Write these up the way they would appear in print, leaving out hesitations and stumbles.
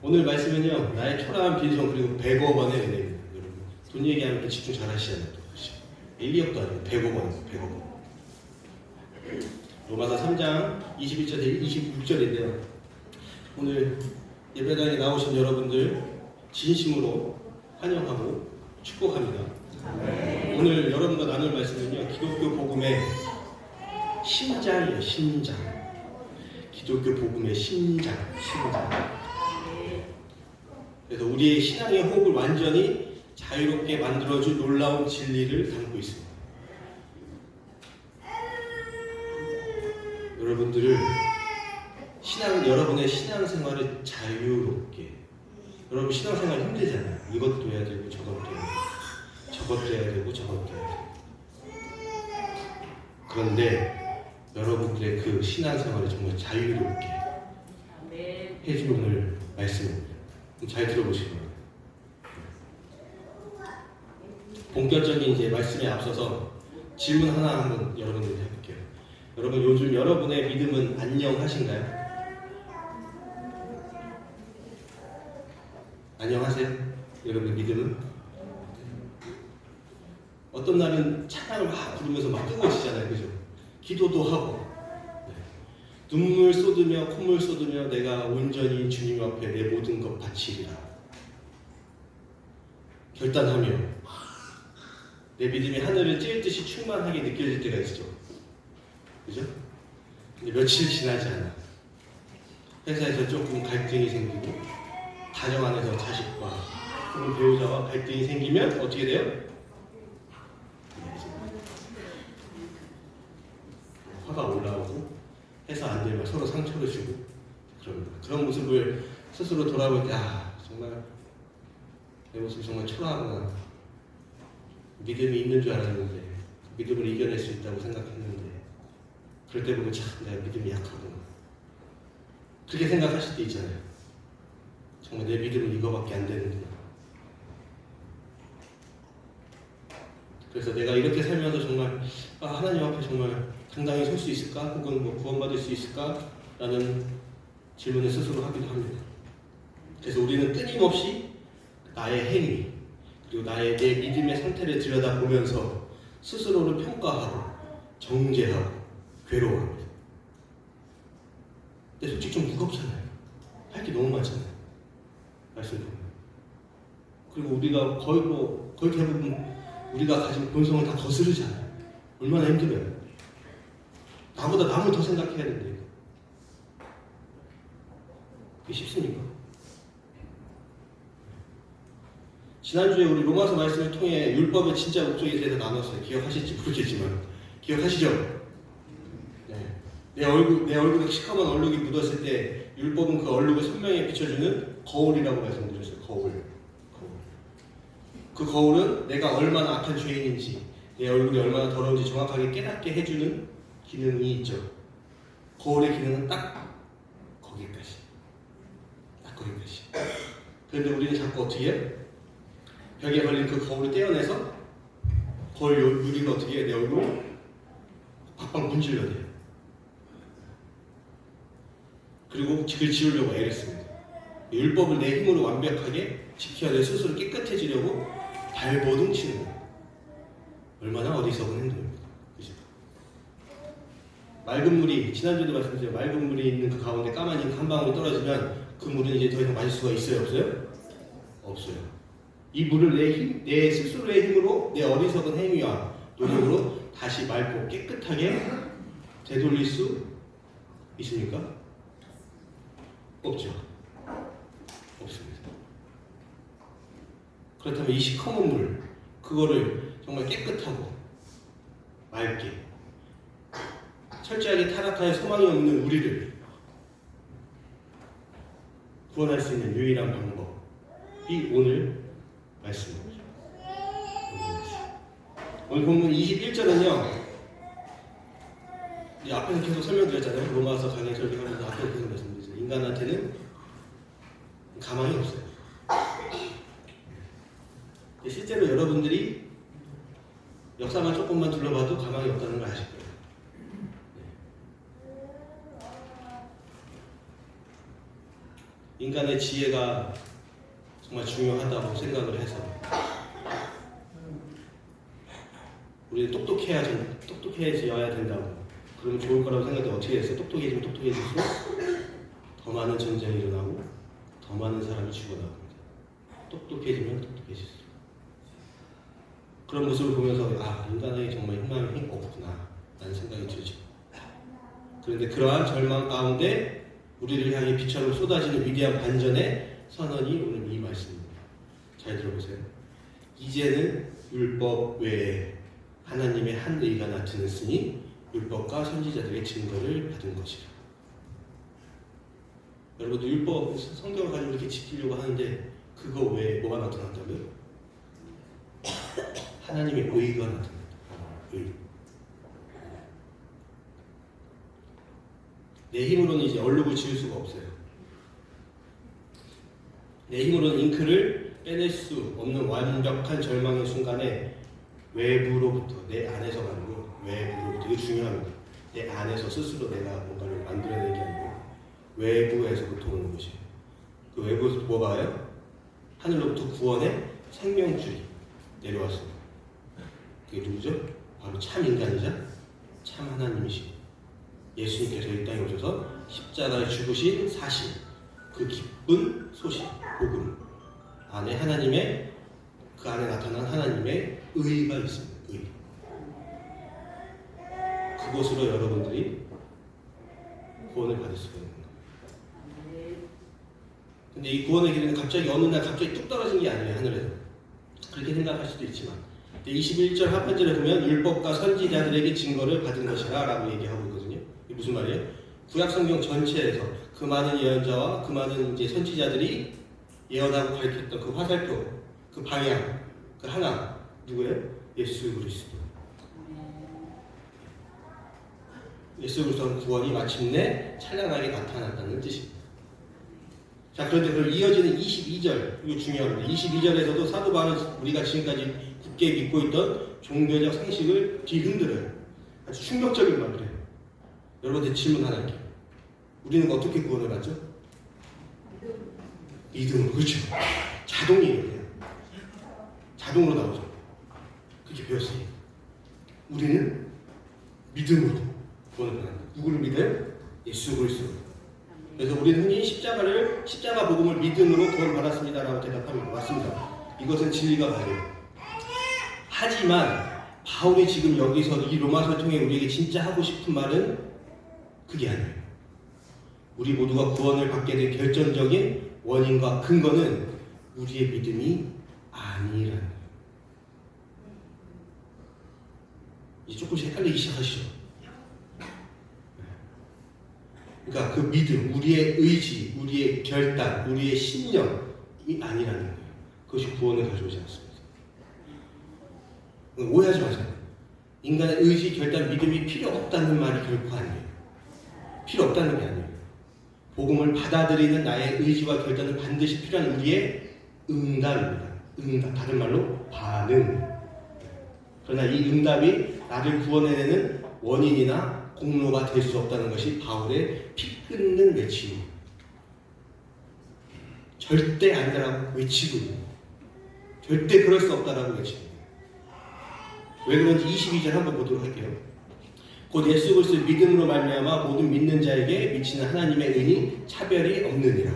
오늘 말씀은요, 나의 초라한 빈손 그리고 100억 원의 은혜입니다. 여러분, 돈 얘기하면 또 집중 잘 하시잖아요. 1, 2억도 아니고 100억 원, 100억 원. 로마서 3장 21절에 26절인데요. 오늘 예배당에 나오신 여러분들 진심으로 환영하고 축복합니다. 오늘 여러분과 나눌 말씀은요, 기독교 복음의 심장이에요. 심장. 기독교 복음의 심장. 그래서 우리의 신앙의 호흡을 완전히 자유롭게 만들어준 놀라운 진리를 담고 있습니다. 여러분의 신앙생활을 자유롭게. 여러분 신앙생활 힘들잖아요. 이것도 해야 되고 저것도 해야 되고 저것도 해야 되고 저것도 해야 되고. 그런데 여러분들의 그 신앙생활을 정말 자유롭게 해줄 오늘 말씀입니다. 잘 들어보시기 바랍니다. 본격적인 이제 말씀에 앞서서 질문 하나 한번 여러분들한테 해볼게요. 여러분 요즘 여러분의 믿음은 안녕하신가요? 안녕하세요? 여러분의 믿음은? 어떤 날은 찬양을 막 부르면서 막 뜨거워지잖아요. 그죠? 기도도 하고 눈물 쏟으며 콧물 쏟으며 내가 온전히 주님 앞에 내 모든 것 바치리라 결단하며 내 믿음이 하늘을 찌를 듯이 충만하게 느껴질 때가 있죠. 그죠? 근데 며칠 지나지 않아 회사에서 조금 갈등이 생기고 가정 안에서 자식과 혹은 배우자와 갈등이 생기면 어떻게 돼요? 화가 올라오고 해서 안 되면 서로 상처를 주고 그런 모습을 스스로 돌아볼 때 정말 내 모습이 정말 초라하구나. 믿음이 있는 줄 알았는데 믿음을 이겨낼 수 있다고 생각했는데 그럴 때 보면 참 내가 믿음이 약하구나. 그렇게 생각하실 때 있잖아요. 정말 내 믿음은 이거밖에 안 되는구나. 그래서 내가 이렇게 살면서 정말 하나님 앞에 정말 당당히 설 수 있을까? 혹은 구원받을 수 있을까? 라는 질문을 스스로 하기도 합니다. 그래서 우리는 끊임없이 나의 행위 그리고 내 믿음의 상태를 들여다보면서 스스로를 평가하고 정죄하고 괴로워합니다. 근데 솔직히 좀 무겁잖아요. 할 게 너무 많잖아요. 말씀 보면. 그리고 우리가 거의 대부분 우리가 가진 본성을 다 거스르잖아요. 얼마나 힘들어요. 나보다 남을 더 생각해야 되는데 그게 쉽습니까? 지난주에 우리 로마서 말씀을 통해 율법의 진짜 목적에 대해서 나눴어요. 기억하실지 모르겠지만 기억하시죠? 네. 내 얼굴에 시커먼 얼룩이 묻었을 때 율법은 그 얼룩을 선명히 비춰주는 거울이라고 말씀드렸어요. 거울. 그 거울은 내가 얼마나 악한 죄인인지 내 얼굴이 얼마나 더러운지 정확하게 깨닫게 해주는 기능이 있죠. 거울의 기능은 딱 거기까지. 딱 거기까지. 그런데 우리는 자꾸 어떻게 해요? 벽에 걸린 그 거울을 떼어내서 거울 유리가 어떻게 해요? 내 얼굴을 팍팍 문질러야 돼요. 그리고 그걸 지우려고 애를 씁니다. 율법을 내 힘으로 완벽하게 지켜야 내 스스로 깨끗해지려고 발버둥 치는 거예요. 얼마나 어리석은 행동입니다. 그죠? 맑은 물이, 지난주에도 말씀드렸죠. 맑은 물이 있는 그 가운데 까만 잉크 한 방울이 떨어지면 그 물은 이제 더 이상 마실 수가 있어요? 없어요? 없어요. 이 물을 내 스스로의 힘으로 내 어리석은 행위와 노력으로 다시 맑고 깨끗하게 되돌릴 수 있습니까? 없죠. 없습니다. 그렇다면 이 시커먼 물, 그거를 정말 깨끗하고 맑게 철저하게 타락하여 소망이 없는 우리를 구원할 수 있는 유일한 방법이 오늘 말씀입니다. 오늘 본문 21절은요 앞에서 계속 설명드렸잖아요. 로마서 강의 설교하면서 앞에서 계속 말씀드렸죠. 인간한테는 가망이 없어요. 실제로 여러분들이 역사만 조금만 둘러봐도 가망이 없다는 걸 아실 거예요. 인간의 지혜가 정말 중요하다고 생각을 해서 우리는 똑똑해져야 된다고. 그러면 좋을 거라고 생각해. 어떻게 됐어? 똑똑해지면 똑똑해질수록 더 많은 전쟁이 일어나고 더 많은 사람이 죽어나갑니다. 똑똑해지면 똑똑해질수록. 그런 모습을 보면서 인간에게 정말 희망이 없구나 라는 생각이 들죠. 그런데 그러한 절망 가운데 우리를 향해 빛처럼 쏟아지는 위대한 반전의 선언이 오늘 이 말씀입니다. 잘 들어보세요. 이제는 율법 외에 하나님의 한 의가 나타났으니 율법과 선지자들의 증거를 받은 것이라. 여러분도 율법, 성경을 가지고 이렇게 지키려고 하는데 그거 외에 뭐가 나타났다고요? 하나님의 의가 나타났다. 의. 내 힘으로는 이제 얼룩을 지울 수가 없어요. 내 힘으로는 잉크를 빼낼 수 없는 완벽한 절망의 순간에 외부로부터, 내 안에서 가지고 외부로부터, 이거 중요합니다. 내 안에서 스스로 내가 뭔가를 만들어내는 게 아니고 외부에서부터 오는 것이에요. 그 외부에서 뭐가 와요? 하늘로부터 구원의 생명줄이 내려왔습니다. 그게 누구죠? 바로 참 인간이자 참 하나님이시고 예수님께서 이 땅에 오셔서 십자가에 죽으신 사실, 그 기쁜 소식, 복음 안에 하나님의, 그 안에 나타난 하나님의 의가 있습니다. 의. 그곳으로 여러분들이 구원을 받을 수가 있는 거예요. 근데 이 구원의 길은 갑자기 어느 날 갑자기 뚝 떨어진 게 아니에요. 하늘에서. 그렇게 생각할 수도 있지만 21절 하반절에 보면 율법과 선지자들에게 증거를 받은 것이라 라고 얘기하고 있거든요. 이게 무슨 말이에요? 구약성경 전체에서 그 많은 예언자와 그 많은 이제 선지자들이 예언하고 가르쳤던 그 화살표, 그 방향, 그 하나 누구예요? 예수 그리스도. 예수 그리스도는 구원이 마침내 찬란하게 나타났다는 뜻입니다. 자, 그런데 그걸 이어지는 22절, 이거 중요합니다. 22절에서도 사도 바울은 우리가 지금까지 굳게 믿고 있던 종교적 상식을 뒤흔들어요. 아주 충격적인 말을 해요. 여러분한테 질문 하나 할게요. 우리는 어떻게 구원을 받죠? 믿음으로. 그렇죠. 자동이에요. 그냥. 자동으로 나오죠. 그렇게 배웠어요. 우리는 믿음으로 구원을 받는다. 누구를 믿어요? 예수 그리스도. 그래서 우리는 흔히 십자가 복음을 믿음으로 구원 받았습니다라고 대답합니다. 맞습니다. 이것은 진리가 맞아요. 하지만 바울이 지금 여기서 이 로마서를 통해 우리에게 진짜 하고 싶은 말은 그게 아니에요. 우리 모두가 구원을 받게 된 결정적인 원인과 근거는 우리의 믿음이 아니라는 거예요. 이제 조금씩 헷갈리기 시작하시죠. 그러니까 그 믿음, 우리의 의지, 우리의 결단, 우리의 신념이 아니라는 거예요. 그것이 구원을 가져오지 않습니다. 오해하지 마세요. 인간의 의지, 결단, 믿음이 필요 없다는 말이 결코 아니에요. 필요 없다는 게 아니에요. 복음을 받아들이는 나의 의지와 결단은 반드시 필요한 우리의 응답입니다. 응답, 다른 말로 반응. 그러나 이 응답이 나를 구원해내는 원인이나 공로가 될 수 없다는 것이 바울의 피 끊는 외침입니다. 절대 아니다라고 외치고 있는 거예요. 절대 그럴 수 없다라고 외칩니다. 왜 그런지 22절 한번 보도록 할게요. 곧 예수 그리스도를 믿음으로 말미암아 모든 믿는 자에게 미치는 하나님의 은이 차별이 없느니라.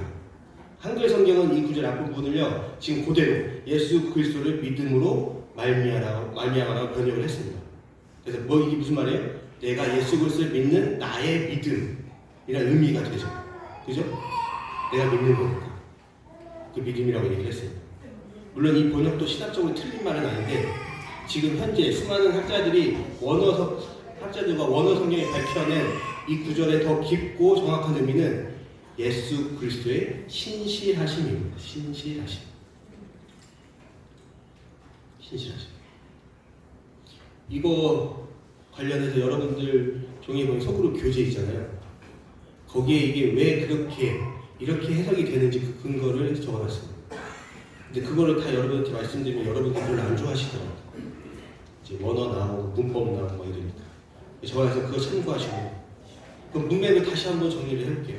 한글 성경은 이 구절 앞부분을요 지금 그대로 예수 그리스도를 믿음으로 말미암아라고 번역을 했습니다. 그래서 이게 무슨 말이에요? 내가 예수 그리스도를 믿는 나의 믿음이라는 의미가 되죠. 그죠? 내가 믿는 거니까 그 믿음이라고 얘기를 했습니다. 물론 이 번역도 신학적으로 틀린 말은 아닌데 지금 현재 수많은 학자들과 원어 성경이 밝혀낸 이 구절의 더 깊고 정확한 의미는 예수 그리스도의 신실하심입니다. 신실하심. 이거 관련해서 여러분들 종이에 보면 속으로 교재 있잖아요. 거기에 이게 왜 이렇게 해석이 되는지 그 근거를 적어놨습니다. 근데 그거를 다 여러분한테 말씀드리면 여러분들 별로 안 좋아하시더라고요. 이제 원어 나오고 문법 나오고 막 이러니까. 적어놔서 그거 참고하시고. 그럼 문맥을 다시 한번 정리를 해볼게요.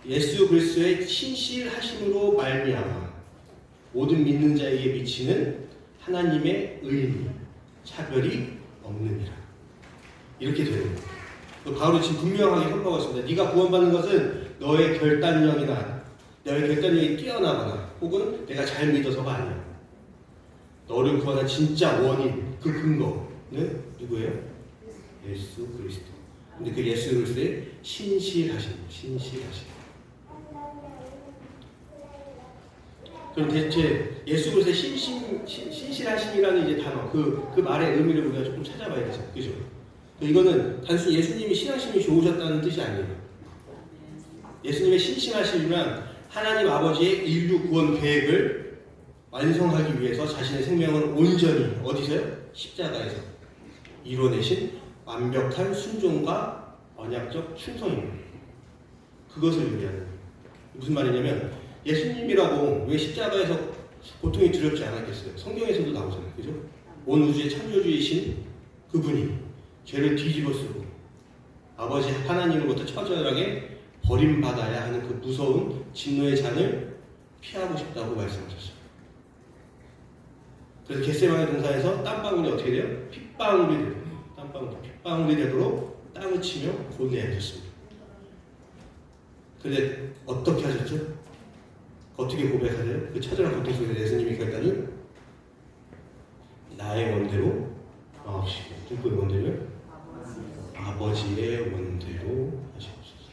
예수 그리스도의 신실하심으로 말미암아 모든 믿는 자에게 미치는 하나님의 의미, 차별이 없느니라. 이렇게 되는 거예요. 바울이 지금 분명하게 선포하고 있습니다. 네가 구원받는 것은 너의 결단력이나 너의 결단력이 뛰어나거나 혹은 내가 잘 믿어서가 아니야. 너를 구원한 진짜 원인, 그 근거는 누구예요? 예수 그리스도. 근데 그 예수 그리스도의 신실하심. 그럼 대체 예수 그리스도의 신실하심이라는 이제 단어, 그 말의 의미를 우리가 조금 찾아봐야 되죠. 그죠? 이거는 단순히 예수님이 신앙심이 좋으셨다는 뜻이 아니에요. 예수님의 신실하심이란 하나님 아버지의 인류 구원 계획을 완성하기 위해서 자신의 생명을 온전히 어디서요? 십자가에서 이뤄내신 완벽한 순종과 언약적 충성입니다. 그것을 의미하는 거예요. 무슨 말이냐면 예수님이라고 왜 십자가에서 고통이 두렵지 않았겠어요? 성경에서도 나오잖아요. 그죠? 온 우주의 창조주이신 그분이 죄를 뒤집어 쓰고 아버지 하나님으로부터 처절하게 버림받아야 하는 그 무서운 진노의 잔을 피하고 싶다고 말씀하셨어요. 그래서 겟세마네 동산에서 땀방울이 어떻게 돼요? 핏방울이 되도록 땅을 치며 고뇌하셨습니다. 그런데 어떻게 하셨죠? 어떻게 고백하세요? 그 처절한 고통 속에서 예수님이 결단을 나의 원대로 마옵시고 누구의 원대로요? 아버지의 원대로 하시옵소서.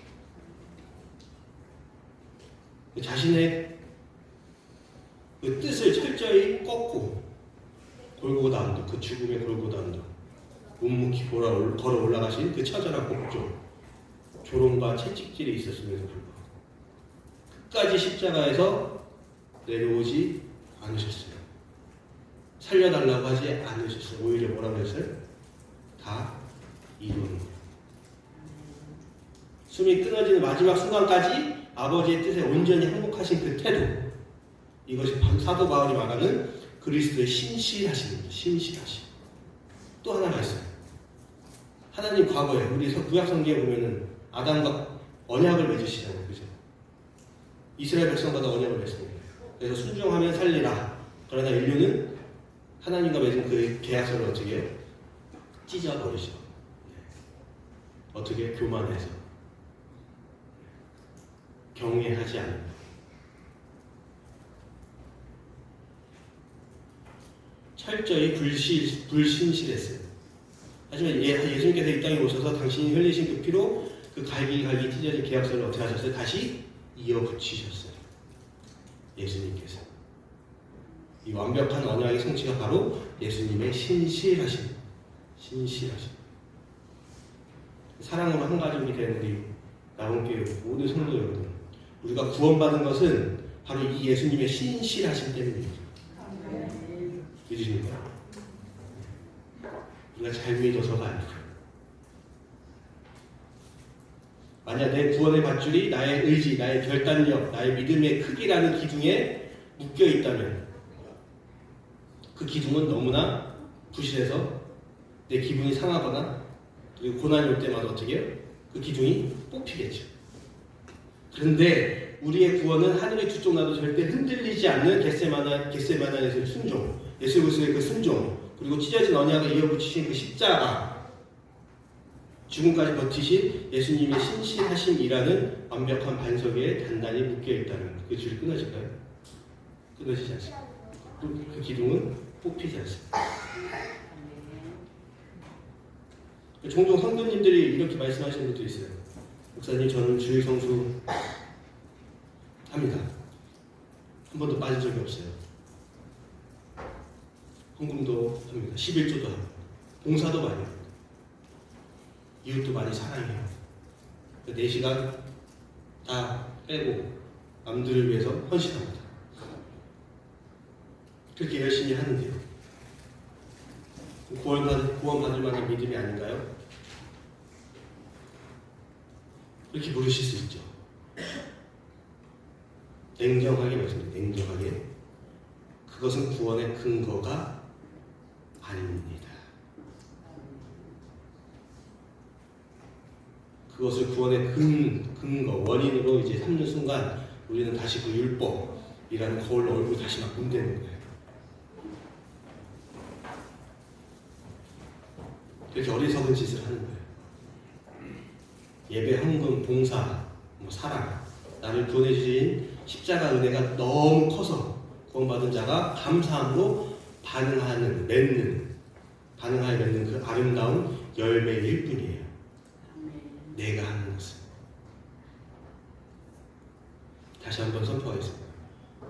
자신의 그 뜻을 철저히 꺾고 골고다 언덕, 그 죽음의 골고다 언덕 묵묵히 걸어 올라가신 그 처절한 복종, 조롱과 채찍질이 있었음에도 불구하고 끝까지 십자가에서 내려오지 않으셨어요. 살려달라고 하지 않으셨어요. 오히려 뭐라고 했어요? 다 이루는 거예요. 숨이 끊어지는 마지막 순간까지 아버지의 뜻에 온전히 항복하신 그 태도, 이것이 사도 바울이 말하는 그리스도의 신실하심입니다. 신실하심. 또 하나가 있어요. 하나님 과거에 우리 구약 성경에 보면은 아담과 언약을 맺으시잖아요. 그죠? 이스라엘 백성과도 언약을 맺습니다. 그래서 순종하면 살리라. 그러나 인류는 하나님과 맺은 그 계약서를 어떻게 해요? 찢어버리죠. 어떻게? 교만해서. 경외하지 않는다. 철저히 불신실했어요. 하지만 예수님께서 이 땅에 오셔서 당신이 흘리신 그 피로 그 갈기갈기 찢어진 계약서를 어떻게 하셨어요? 다시 이어붙이셨어요. 예수님께서. 이 완벽한 언약의 성취가 바로 예수님의 신실하심. 사랑으로 한 가족이 된 우리 나온교회 모든 성도 여러분, 우리가 구원받은 것은 바로 이 예수님의 신실하심 때문입니다. 믿으십니까? 우리가 잘 믿어서가 아니죠. 만약 내 구원의 밧줄이 나의 의지, 나의 결단력, 나의 믿음의 크기라는 기둥에 묶여 있다면 그 기둥은 너무나 부실해서 내 기분이 상하거나 그리고 고난이 올 때마다 어떻게 해요? 그 기둥이 뽑히겠죠. 그런데 우리의 구원은 하늘의 두 쪽 나도 절대 흔들리지 않는 겟세마네에서의 순종, 예수 그리스도의 그 순종, 그리고 찢어진 언약을 이어붙이신 그 십자가, 죽음까지 버티신 예수님의 신실하심이라는 완벽한 반석에 단단히 묶여있다는 그 줄이 끊어질까요? 끊어지지 않습니다. 그 기둥은 뽑히지 않습니다. 종종 성도님들이 이렇게 말씀하시는 분도 있어요. 목사님, 저는 주일 성수 합니다. 한 번도 빠진 적이 없어요. 헌금도 합니다. 11조도 합니다. 봉사도 많이 합니다. 이웃도 많이 사랑해요. 4시간 다 빼고 남들을 위해서 헌신합니다. 그렇게 열심히 하는데요. 구원받을 만한 믿음이 아닌가요? 그렇게 물으실 수 있죠. 냉정하게 말씀드립니다. 냉정하게. 그것은 구원의 근거가 아닙니다. 그것을 구원의 근거, 원인으로 이제 삼는 순간 우리는 다시 그 율법이라는 거울로 얼굴 다시 막 문대는 거예요. 그렇게 어리석은 짓을 하는 거예요. 예배, 헌금, 봉사, 사랑, 나를 구원해 주신 십자가 은혜가 너무 커서 구원받은 자가 감사함으로 반응하여 맺는 그 아름다운 열매일 뿐이에요. 내가 하는 것은. 다시 한번 선포하겠습니다.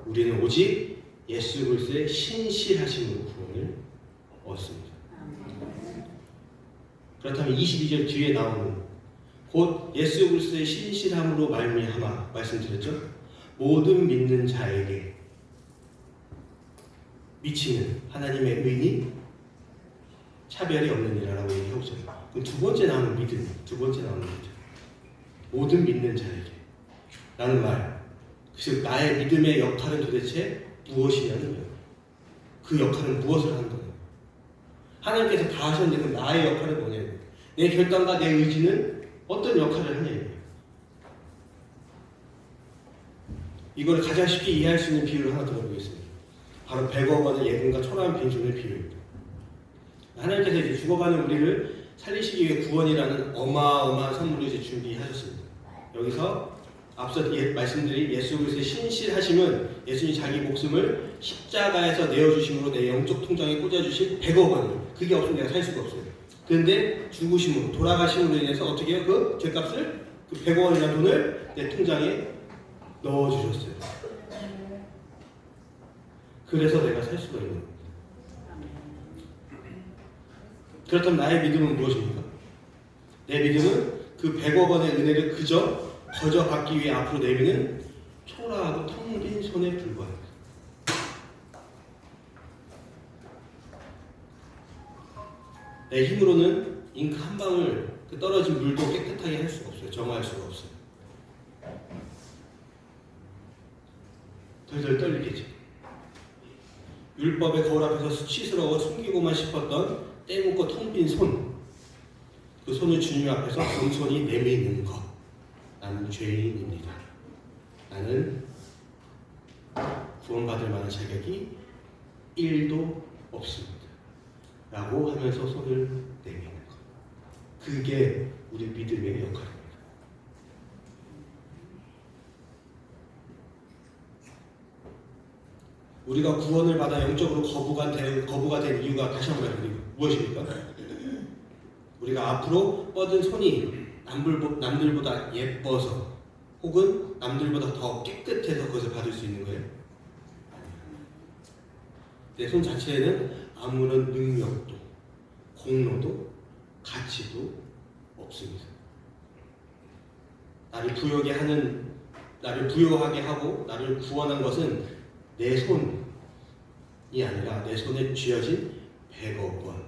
우리는 오직 예수 그리스도의 신실하심으로 구원을 얻습니다. 그렇다면 22절 뒤에 나오는 곧 예수 그리스도의 신실함으로 말미암아 말씀드렸죠. 모든 믿는 자에게 미치는 하나님의 의니 차별이 없느니라라고 얘기하고 있어요. 그럼 두 번째 나오는 믿음. 모든 믿는 자에게 라는 말. 즉 나의 믿음의 역할은 도대체 무엇이냐는 거예요. 그 역할은 무엇을 하는 거예요. 하나님께서 다 하셨는데 그럼 나의 역할은 뭐냐고요. 내 결단과 내 의지는 어떤 역할을 하냐고요. 이걸 가장 쉽게 이해할 수 있는 비유를 하나 들어보겠습니다. 바로 100억 원의 예금과 초라한 빈손의 비유입니다. 하나님께서 이제 죽어가는 우리를 살리시기 위해 구원이라는 어마어마한 선물을 이제 준비하셨습니다. 여기서 앞서 말씀드린 예수 그리스도의 신실하심은 예수님이 자기 목숨을 십자가에서 내어주심으로 내 영적 통장에 꽂아주신 100억 원이에요. 그게 없으면 내가 살 수가 없어요. 그런데 죽으심으로, 돌아가심으로 인해서 어떻게 해요? 그 죄값을, 그 100억 원이라는 돈을 내 통장에 넣어주셨어요. 그래서 내가 살 수가 있는 겁니다. 그렇다면 나의 믿음은 무엇입니까? 내 믿음은 그 100억 원의 은혜를 그저 거저받기 위해 앞으로 내미는 초라하고 텅 빈 손에 불과합니다. 내 힘으로는 잉크 한 방울 떨어진 물도 깨끗하게 할 수가 없어요. 정화할 수가 없어요. 덜덜 떨리겠죠. 율법의 거울 앞에서 수치스러워 숨기고만 싶었던 떼묻고 텅 빈 손, 그 손을 주님 앞에서 겸손히 내미는 것. 나는 죄인입니다. 나는 구원받을 만한 자격이 1도 없습니다. 라고 하면서 손을 내미는 것. 그게 우리 믿음의 역할입니다. 우리가 구원을 받아 영적으로 거부가 된 이유가 다시 한번 말해드립니다. 무엇입니까? 우리가 앞으로 뻗은 손이 남들보다 예뻐서 혹은 남들보다 더 깨끗해서 그것을 받을 수 있는 거예요. 내 손 자체에는 아무런 능력도 공로도 가치도 없습니다. 나를 부요하게 하고 나를 구원한 것은 내 손이 아니라 내 손에 쥐어진 100억 원.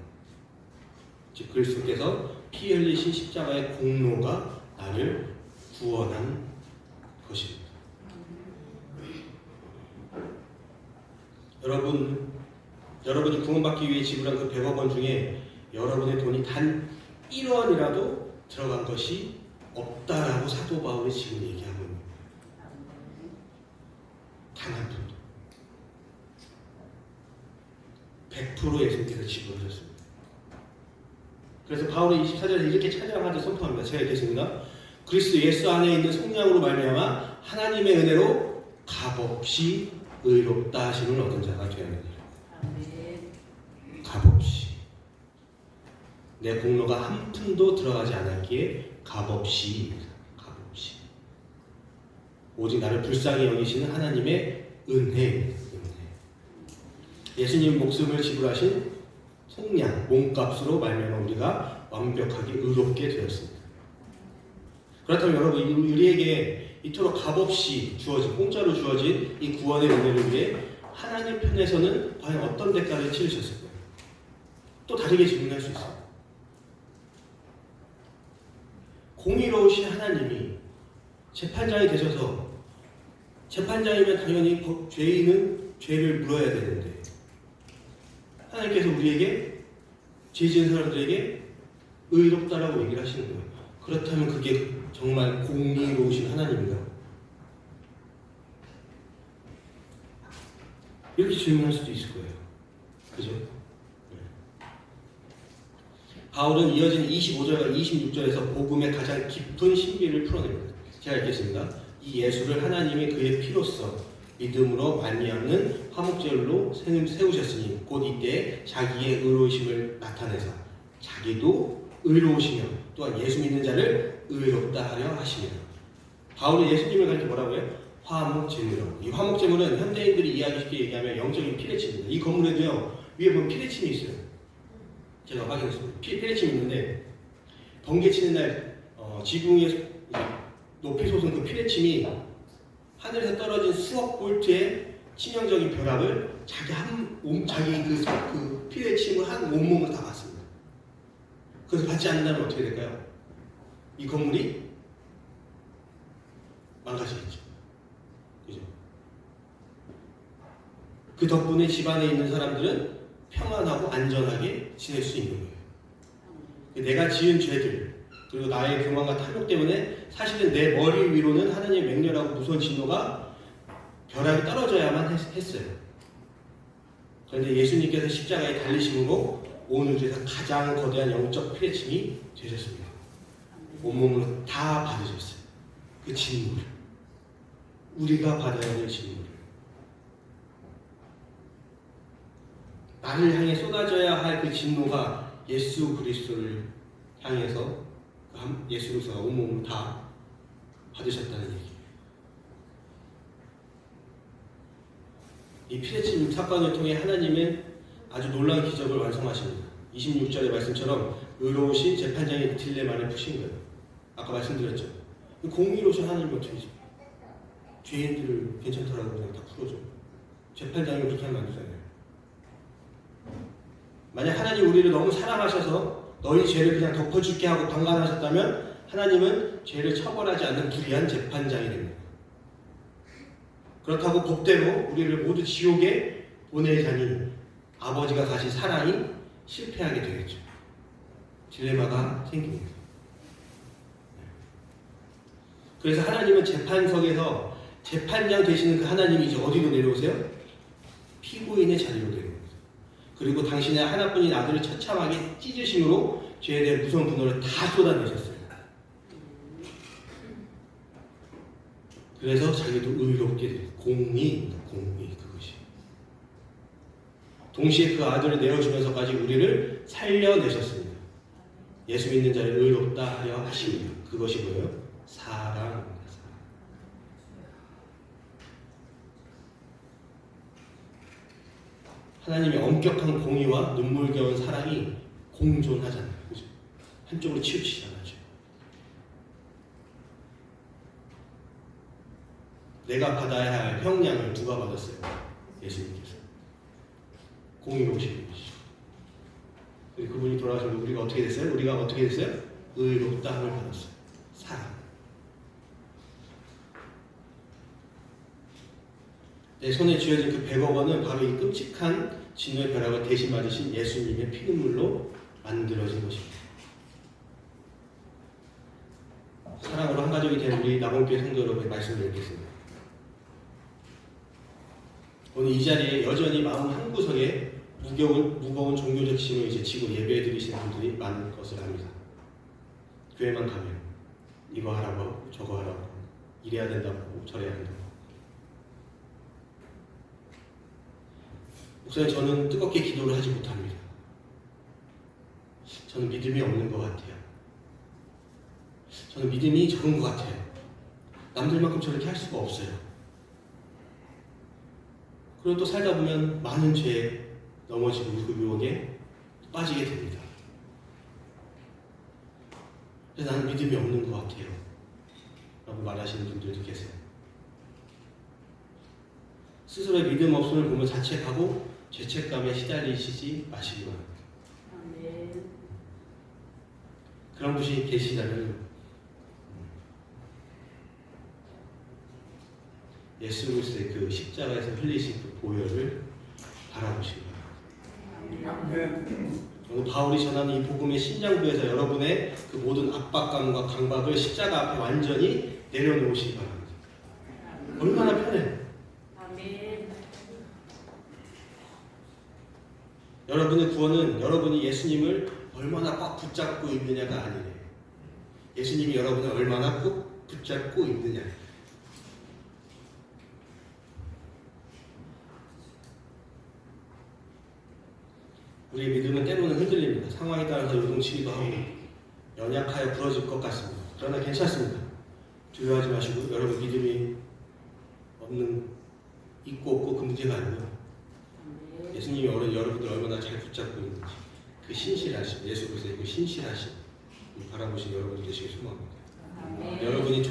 즉 그리스도께서 피 흘리신 십자가의 공로가 나를 구원한 것입니다. 여러분이 구원받기 위해 지불한 그 100억 원 중에 여러분의 돈이 단 1원이라도 들어간 것이 없다라고 사도 바울이 지금 얘기하고 있는 거예요. 단 한 푼도. 100% 예수님께서 지불하셨습니다. 그래서 바울이 24절에 이렇게 찬양하듯 선포합니다. 제가 읽겠습니다. 그리스도 예수 안에 있는 성령으로 말미암아 하나님의 은혜로 값없이 의롭다 하심을 얻은 자가 되었느니라. 값없이. 내 공로가 한 푼도 들어가지 않았기에 값없이입니다. 값없이. 오직 나를 불쌍히 여기시는 하나님의 은혜입니다. 예수님 목숨을 지불하신 속량, 몸값으로 말미암아 우리가 완벽하게 의롭게 되었습니다. 그렇다면 여러분, 우리에게 이토록 값없이 주어진, 공짜로 주어진 이 구원의 은혜를 위해 하나님 편에서는 과연 어떤 대가를 치르셨을까요? 또 다르게 질문할 수 있어요. 공의로우신 하나님이 재판장이 되셔서, 재판장이면 당연히 죄인은 죄를 물어야 되는데 하나님께서 우리에게, 죄 지은 사람들에게 의롭다라고 얘기를 하시는 거예요. 그렇다면 그게 정말 공의로우신 하나님인가? 이렇게 질문할 수도 있을 거예요. 그죠? 바울은 이어진 25절과 26절에서 복음의 가장 깊은 신비를 풀어냅니다. 제가 읽겠습니다. 이 예수를 하나님이 그의 피로써 믿음으로 말미암는 화목제물로 세우셨으니 곧 이때 자기의 의로우심을 나타내사 자기도 의로우시며 또한 예수 믿는 자를 의롭다 하려 하시며. 바울이 예수님을 가리켜 뭐라고 해요? 화목제물이라고. 이 화목제물은 현대인들이 이해하기 쉽게 얘기하면 영적인 피레침입니다. 이 건물에도요 위에 보면 피레침이 있어요. 제가 확인했습니다. 피레침이 있는데 번개 치는 날 지붕에 높이 솟은 그 피레침이 하늘에서 떨어진 수억 볼트의 치명적인 벼락을 자기 그 피레침을 한 온몸을 다 받습니다. 그래서 받지 않는다면 어떻게 될까요? 이 건물이 망가지겠죠. 그죠? 그 덕분에 집안에 있는 사람들은 평안하고 안전하게 지낼 수 있는 거예요. 내가 지은 죄들 그리고 나의 교만과 탐욕 때문에 사실은 내 머리 위로는 하나님의 맹렬하고 무서운 진노가 벼락이 떨어져야만 했어요. 그런데 예수님께서 십자가에 달리심으로 온 우주에서 가장 거대한 영적 피레침이 되셨습니다. 온몸으로 다 받으셨어요. 그 진노를. 우리가 받아야 될 진노를. 나를 향해 쏟아져야 할 그 진노가 예수 그리스도를 향해서 예수 그리스도가 온몸으로 다 받으셨다는 얘기예요. 이 피레침 사건을 통해 하나님은 아주 놀라운 기적을 완성하십니다. 26절의 말씀처럼 의로우신 재판장의 딜레마를 푸신 거예요. 아까 말씀드렸죠. 공의로우신 하나님이 어떻게 해줘? 죄인들을 괜찮더라고 그냥 다 풀어줘. 재판장이 그렇게 하면 안 되잖아요. 만약 하나님 우리를 너무 사랑하셔서 너희 죄를 그냥 덮어줄게 하고 방관하셨다면 하나님은 죄를 처벌하지 않는 불의한 재판장이 됩니다. 그렇다고 법대로 우리를 모두 지옥에 보내자니 아버지가 가진 사랑이 실패하게 되겠죠. 딜레마가 생깁니다. 그래서 하나님은 재판석에서 재판장 되시는 그 하나님이 이제 어디로 내려오세요? 피고인의 자리로 내려옵니다. 그리고 당신의 하나뿐인 아들을 처참하게 찢으심으로 죄에 대한 무서운 분노를 다 쏟아내셨어요. 그래서 자기도 의롭게 돼요. 공의 그것이. 동시에 그 아들을 내어주면서까지 우리를 살려내셨습니다. 예수 믿는 자를 의롭다 하려 하십니다. 그것이 뭐예요? 사랑입니다. 하나님의 엄격한 공의와 눈물겨운 사랑이 공존하잖아요. 그죠? 한쪽으로 치우치지 않죠. 내가 받아야 할 형량을 누가 받았어요? 예수님께서. 공의로우신 분이시죠. 그분이 돌아가시면 우리가 어떻게 됐어요? 우리가 어떻게 됐어요? 의롭다함을 받았어요. 사랑. 내 손에 쥐어진 그 100억 원은 바로 이 끔찍한 진노의 벼락을 대신 맞으신 예수님의 피눈물로 만들어진 것입니다. 사랑으로 한 가족이 된 우리 나봉교회 성도 여러분의 말씀을 읽겠습니다. 오늘 이 자리에 여전히 마음 한구석에 무거운 종교적 짐을 이제 지고 예배해 드리시는 분들이 많은 것을 압니다. 교회만 가면 이거 하라고 저거 하라고 이래야 된다고 저래야 된다고. 목사님, 저는 뜨겁게 기도를 하지 못합니다. 저는 믿음이 없는 것 같아요. 저는 믿음이 적은 것 같아요. 남들만큼 저렇게 할 수가 없어요. 그리고 또 살다 보면 많은 죄에 넘어지고 그 유혹에 빠지게 됩니다. 그래서 나는 믿음이 없는 것 같아요 라고 말하시는 분들도 계세요. 스스로의 믿음 없음을 보며 자책하고 죄책감에 시달리시지 마시기 바랍니다. 그런 분이 계시다면 예수 그리스도의 그 십자가에서 흘리신 그 보혈을 바라보시기 바랍니다. 오늘 바울이 전하는 이 복음의 신장부에서 여러분의 그 모든 압박감과 강박을 십자가 앞에 완전히 내려놓으시기 바랍니다. 얼마나 편해요. 여러분의 구원은 여러분이 예수님을 얼마나 꽉 붙잡고 있느냐가 아니에요. 예수님이 여러분을 얼마나 꼭 붙잡고 있느냐. 우리의 믿음은 때로는 흔들립니다. 상황에 따라서 요동치기도 하고 연약하여 부러질 것 같습니다. 그러나 괜찮습니다. 두려워하지 마시고 여러분 믿음이 있고 없고 그 문제가 아니고요. 예수님이 여러분들 얼마나 잘 붙잡고 있는지 그 신실하심, 예수 그리스도의 그 신실하심 바라보신 여러분들 되시길 소망합니다. 여러분이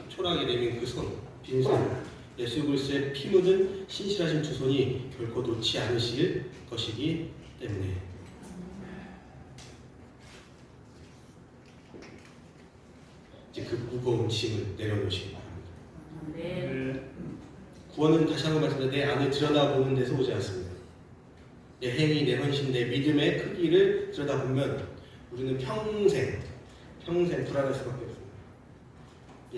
초라하게 내민 그 손, 빈손, 예수 그리스도의 피 묻은 신실하신 두 손이 결코 놓지 않으실 것이기 때문에 이제 그 무거운 짐을 내려놓으시기 바랍니다. 구원은 다시 한번 말씀드립니다. 내 안을 들여다보는 데서 오지 않습니다. 내 행위, 내 헌신, 내 믿음의 크기를 들여다보면 우리는 평생 불안할 수밖에 없습니다.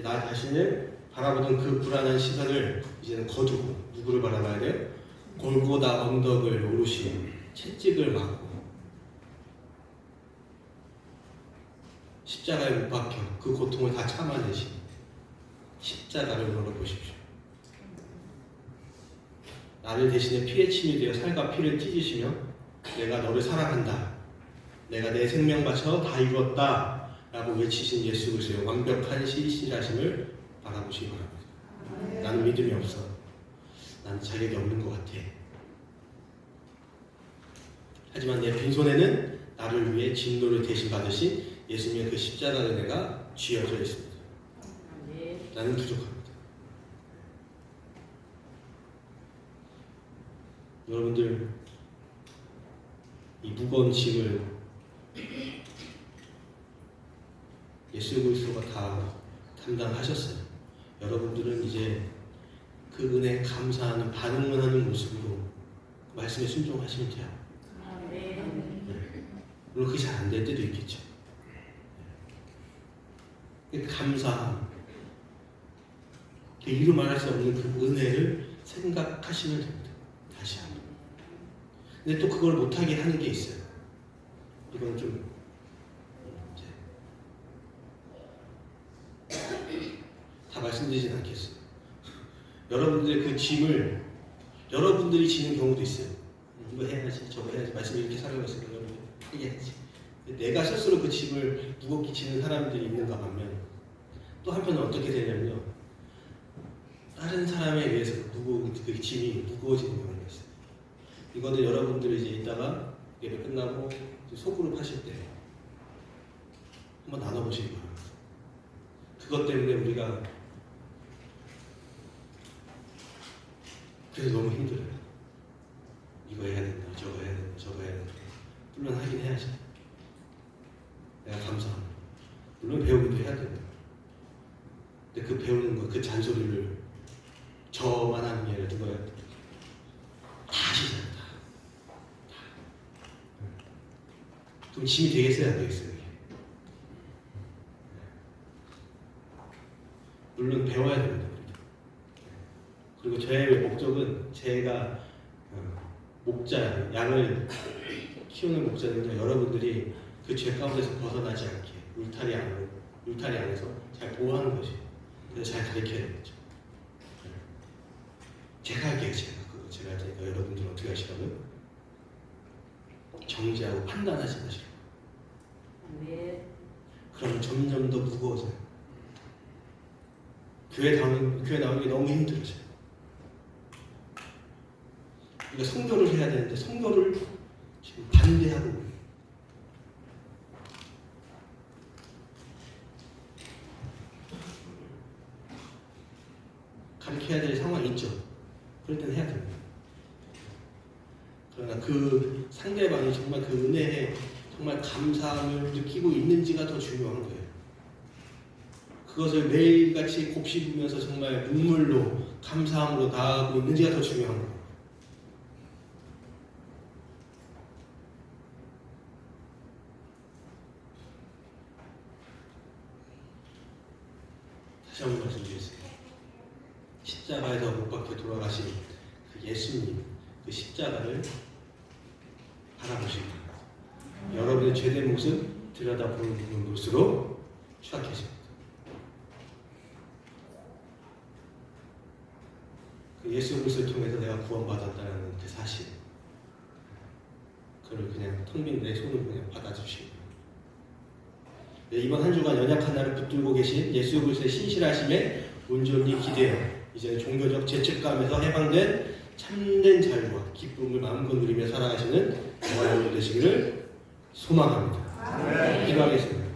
나 자신을 바라보던 그 불안한 시선을 이제는 거두고 누구를 바라봐야 돼요? 골고다 언덕을 오르시고 채찍을 맞고 십자가에 못 박혀 그 고통을 다 참아내신 십자가를 걸어보십시오. 나를 대신에 피의 침이 되어 살과 피를 찢으시며 내가 너를 사랑한다. 내가 내 생명 바쳐 다 이루었다. 라고 외치신 예수 그리스도의 완벽한 신실하심을 바라보시기 바랍니다. 나는 믿음이 없어. 나는 자격이 없는 것 같아. 하지만 내 빈손에는 나를 위해 진노를 대신 받으신 예수님의 그 십자가의 은혜가 쥐어져 있습니다. 나는 부족합니다. 여러분들 이 무거운 짐을 예수 그리스도가 다 담당하셨어요. 여러분들은 이제 그 은혜에 감사하는 반응만 하는 모습으로 말씀에 순종하시면 돼요. 물론 그게 잘 안 될 때도 있겠죠. 감사함, 이루 말할 수 없는 그 은혜를 생각하시면 됩니다. 다시 한번. 근데 또 그걸 못하게 하는 게 있어요. 이건 좀 다 말씀드리진 않겠어요. 여러분들의 그 짐을 여러분들이 지는 경우도 있어요. 이거 해야지, 저거 해야지. 말씀을 이렇게 살아갔으니까 여러분 해야지. 내가 스스로 그 짐을 무겁게 지는 사람들이 있는가 하면 또 한편은 어떻게 되냐면요. 다른 사람에 의해서 그 짐이 무거워지는 경우가 있어요. 이거는 여러분들이 이제 이따가 예배 끝나고 소그룹 하실 때 한번 나눠보시기 바랍니다. 그것 때문에 우리가 그래서 너무 힘들어요. 이거 해야 된다, 저거 해야 된다, 저거 해야 된다. 물론 하긴 해야지. 내가 감사합니다. 물론 배우기도 해야 된다. 근데 그 배우는 거, 그 잔소리를 저만 하는 게 아니라 누가요? 다 하시잖아요. 다. 그럼 짐이 되겠어요? 안 되겠어요? 이게? 물론 배워야 됩니다. 그리고 저의 목적은 제가 목자, 양을 키우는 목자는요, 여러분들이 그 죄 가운데서 벗어나지 않게 울타리 안에서 잘 보호하는 것이. 그래서 잘 가르쳐야 되겠죠. 제가 할게요, 제가 할 테니까 여러분들은 어떻게 하시라고요? 정죄하고 판단하지 마시라고. 그러면 점점 더 무거워져요. 교회 나오는 게 너무 힘들어져요. 우리가 성교를 해야 되는데 성교를 지금 반대하고 있어요. 가르쳐야 될 상황이 있죠. 그럴 때는 해야 됩니다. 그러나 그 상대방이 정말 그 은혜에 정말 감사함을 느끼고 있는지가 더 중요한 거예요. 그것을 매일같이 곱씹으면서 정말 눈물로 감사함으로 나아가고 있는지가 더 중요한 거예요. 십자가에서 못 박혀 돌아가신 그 예수님, 그 십자가를 바라보시고 여러분의 죄된 모습 들여다보는 것으로 추락하십니다. 그 예수 그리스도를 통해서 내가 구원받았다는 그 사실, 그걸 그냥 텅 빈 내 손으로 그냥 받아주시고, 네, 이번 한 주간 연약한 나를 붙들고 계신 예수 그리스도의 신실하심에 온전히 기대어 이제는 종교적 죄책감에서 해방된 참된 자유와 기쁨을 마음껏 누리며 살아가시는 저와 여러분 되시기를 소망합니다. 기도하겠습니다.